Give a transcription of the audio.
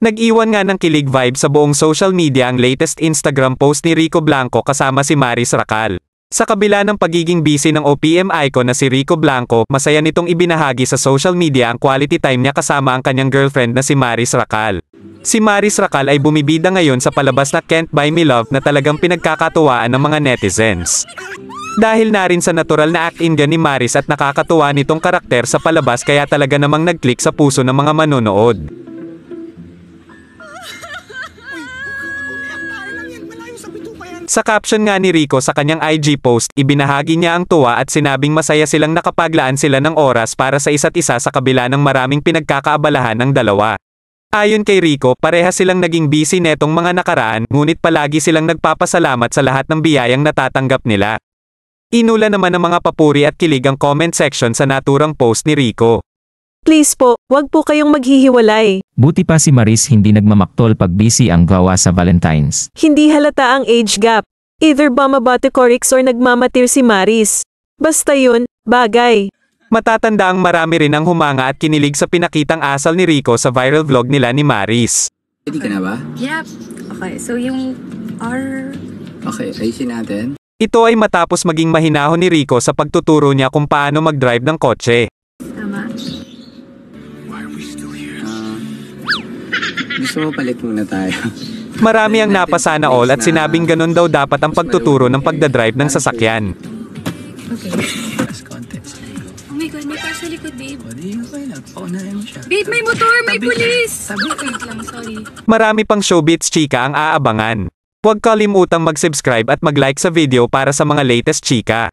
Nag-iwan nga ng kilig vibe sa buong social media ang latest Instagram post ni Rico Blanco kasama si Maris Racal. Sa kabila ng pagiging busy ng OPM icon na si Rico Blanco, masaya nitong ibinahagi sa social media ang quality time niya kasama ang kanyang girlfriend na si Maris Racal. Si Maris Racal ay bumibida ngayon sa palabas na Can't Buy Me Love na talagang pinagkakatuwaan ng mga netizens. Dahil na rin sa natural na acting ni Maris at nakakatuwa nitong karakter sa palabas kaya talaga namang nag-click sa puso ng mga manonood. Sa caption nga ni Rico sa kanyang IG post, ibinahagi niya ang tuwa at sinabing masaya silang nakapaglaan sila ng oras para sa isa't isa sa kabila ng maraming pinagkakaabalahan ng dalawa. Ayon kay Rico, pareha silang naging busy netong mga nakaraan, ngunit palagi silang nagpapasalamat sa lahat ng biyayang natatanggap nila. Inula naman ng mga papuri at kilig ang comment section sa naturang post ni Rico. Please po, wag po kayong maghihiwalay. Buti pa si Maris hindi nagmamaktol pag busy ang gawa sa Valentine's. Hindi halata ang age gap. Either bumabaticorix or nagmamatir si Maris. Basta yun, bagay. Matatanda ang marami rin ang humanga at kinilig sa pinakitang asal ni Rico sa viral vlog nila ni Maris. Ready ka na ba? Yep. Okay, so yung R... Okay, ayusin natin. Ito ay matapos maging mahinahon ni Rico sa pagtuturo niya kung paano mag-drive ng kotse. Tama. Gusto mo palit muna tayo? Marami ang napasana all at sinabing ganun daw dapat ang pagtuturo ng pagdadrive ng sasakyan. Okay. Mas konti. Oh my God, may car sa likod, babe. O, di okay lang. Paunahin mo siya. Babe, may motor! May pulis! Wait lang, sorry. Marami pang showbiz chika ang aabangan. Huwag kalimutang mag-subscribe at mag-like sa video para sa mga latest chika.